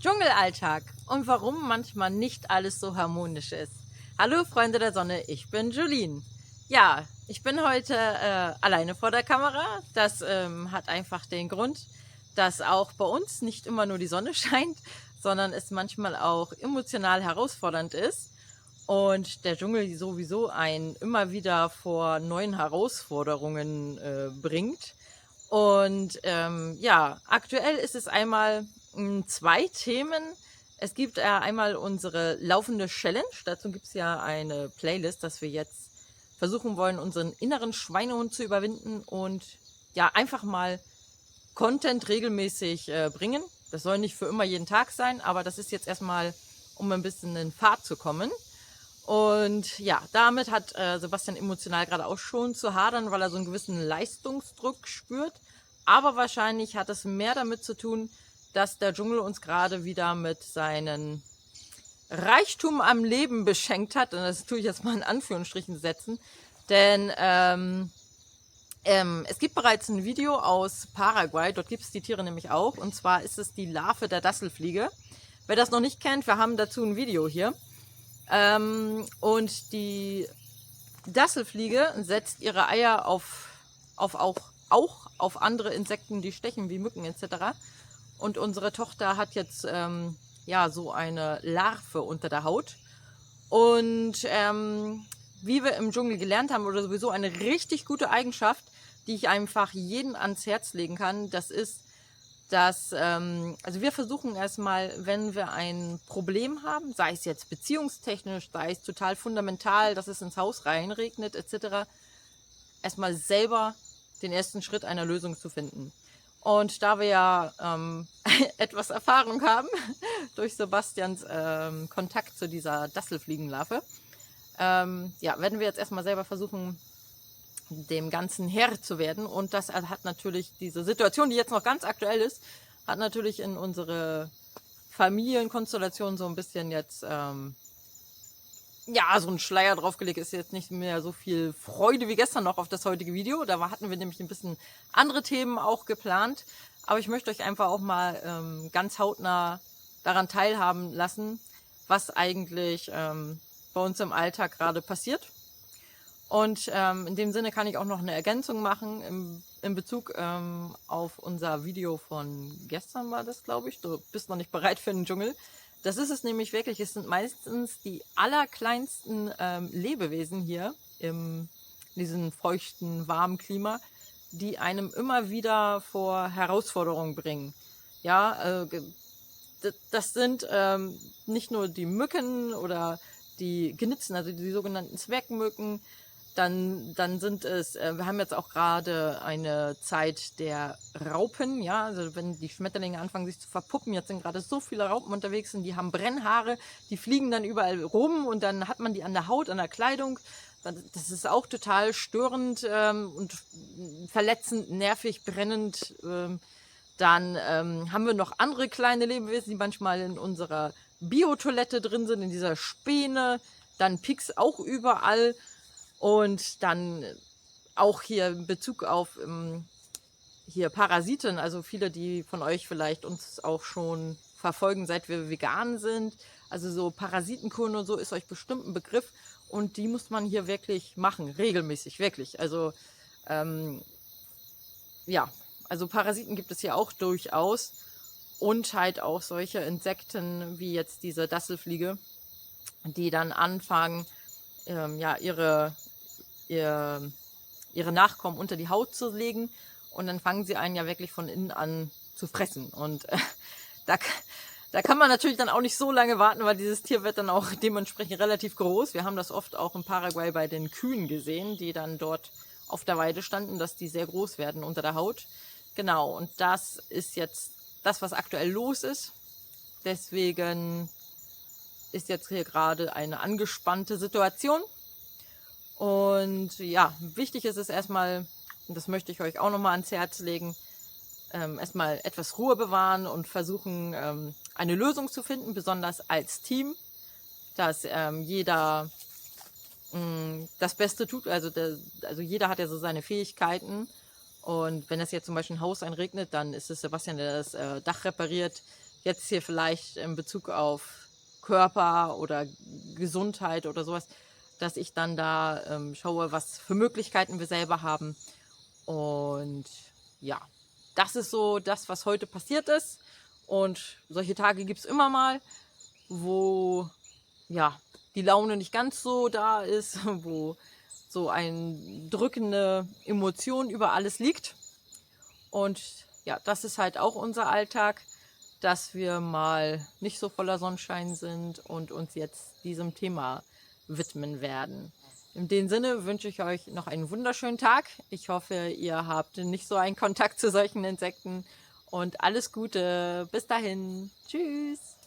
Dschungelalltag und warum manchmal nicht alles so harmonisch ist. Hallo Freunde der Sonne, ich bin Julien. Ja, ich bin heute alleine vor der Kamera. Das hat einfach den Grund, dass auch bei uns nicht immer nur die Sonne scheint, sondern es manchmal auch emotional herausfordernd ist und der Dschungel sowieso einen immer wieder vor neuen Herausforderungen bringt. Und ja, aktuell ist es einmal zwei Themen. Es gibt einmal unsere laufende Challenge. Dazu gibt es ja eine Playlist, dass wir jetzt versuchen wollen, unseren inneren Schweinehund zu überwinden und ja, einfach mal Content regelmäßig bringen. Das soll nicht für immer jeden Tag sein, aber das ist jetzt erstmal, um ein bisschen in Fahrt zu kommen. Und ja, damit hat Sebastian emotional gerade auch schon zu hadern, weil er so einen gewissen Leistungsdruck spürt. Aber wahrscheinlich hat es mehr damit zu tun, dass der Dschungel uns gerade wieder mit seinen Reichtum am Leben beschenkt hat. Und das tue ich jetzt mal in Anführungsstrichen setzen. Denn es gibt bereits ein Video aus Paraguay, dort gibt es die Tiere nämlich auch. Und zwar ist es die Larve der Dasselfliege. Wer das noch nicht kennt, wir haben dazu ein Video hier. Und die Dasselfliege setzt ihre Eier auch auf andere Insekten, die stechen, wie Mücken etc. Und unsere Tochter hat jetzt ja so eine Larve unter der Haut. Und wie wir im Dschungel gelernt haben, oder sowieso eine richtig gute Eigenschaft, die ich einfach jedem ans Herz legen kann, das ist, dass, also wir versuchen erstmal, wenn wir ein Problem haben, sei es jetzt beziehungstechnisch, sei es total fundamental, dass es ins Haus reinregnet etc., erstmal selber den ersten Schritt einer Lösung zu finden. Und da wir ja etwas Erfahrung haben durch Sebastians Kontakt zu dieser Dasselfliegenlarve, ja, werden wir jetzt erstmal selber versuchen, dem Ganzen Herr zu werden. Und das hat natürlich diese Situation, die jetzt noch ganz aktuell ist, hat natürlich in unsere Familienkonstellation so ein bisschen jetzt, ja, so ein Schleier draufgelegt. Ist jetzt nicht mehr so viel Freude wie gestern noch auf das heutige Video. Da hatten wir nämlich ein bisschen andere Themen auch geplant. Aber ich möchte euch einfach auch mal ganz hautnah daran teilhaben lassen, was eigentlich bei uns im Alltag gerade passiert. Und in dem Sinne kann ich auch noch eine Ergänzung machen in Bezug auf unser Video von gestern war das, glaube ich. Du bist noch nicht bereit für den Dschungel. Das ist es nämlich wirklich. Es sind meistens die allerkleinsten Lebewesen hier in diesem feuchten, warmen Klima, die einem immer wieder vor Herausforderungen bringen. Ja, das sind nicht nur die Mücken oder die Gnitzen, also die sogenannten Zwergmücken. Dann sind es, wir haben jetzt auch gerade eine Zeit der Raupen, ja, also wenn die Schmetterlinge anfangen sich zu verpuppen, jetzt sind gerade so viele Raupen unterwegs und die haben Brennhaare, die fliegen dann überall rum und dann hat man die an der Haut, an der Kleidung. Das ist auch total störend und verletzend, nervig, brennend. Dann haben wir noch andere kleine Lebewesen, die manchmal in unserer Biotoilette drin sind, in dieser Späne. Dann Pieks auch überall. Und dann auch hier in Bezug auf hier Parasiten, also viele, die von euch vielleicht uns auch schon verfolgen, seit wir vegan sind. Also so Parasitenkuren und so ist euch bestimmt ein Begriff. Und die muss man hier wirklich machen, regelmäßig, wirklich. Also ja, also Parasiten gibt es hier auch durchaus. Und halt auch solche Insekten wie jetzt diese Dasselfliege, die dann anfangen, ja, ihre Nachkommen unter die Haut zu legen und dann fangen sie einen ja wirklich von innen an zu fressen. Und da kann man natürlich dann auch nicht so lange warten, weil dieses Tier wird dann auch dementsprechend relativ groß. Wir haben das oft auch in Paraguay bei den Kühen gesehen, die dann dort auf der Weide standen, dass die sehr groß werden unter der Haut. Genau, und das ist jetzt das, was aktuell los ist. Deswegen ist jetzt hier gerade eine angespannte Situation. Und ja, wichtig ist es erstmal, und das möchte ich euch auch nochmal ans Herz legen, erstmal etwas Ruhe bewahren und versuchen, eine Lösung zu finden, besonders als Team, dass jeder das Beste tut. Also jeder hat ja so seine Fähigkeiten. Und wenn es jetzt zum Beispiel ein Haus einregnet, dann ist es Sebastian, der das Dach repariert. jetzt hier vielleicht in Bezug auf Körper oder Gesundheit oder sowas, dass ich dann da schaue, was für Möglichkeiten wir selber haben. Und ja, das ist so das, was heute passiert ist. Und solche Tage gibt es immer mal, wo ja die Laune nicht ganz so da ist, wo so eine drückende Emotion über alles liegt. Und ja, das ist halt auch unser Alltag, dass wir mal nicht so voller Sonnenschein sind und uns jetzt diesem Thema widmen werden. In dem Sinne wünsche ich euch noch einen wunderschönen Tag. Ich hoffe, ihr habt nicht so einen Kontakt zu solchen Insekten und alles Gute. Bis dahin. Tschüss.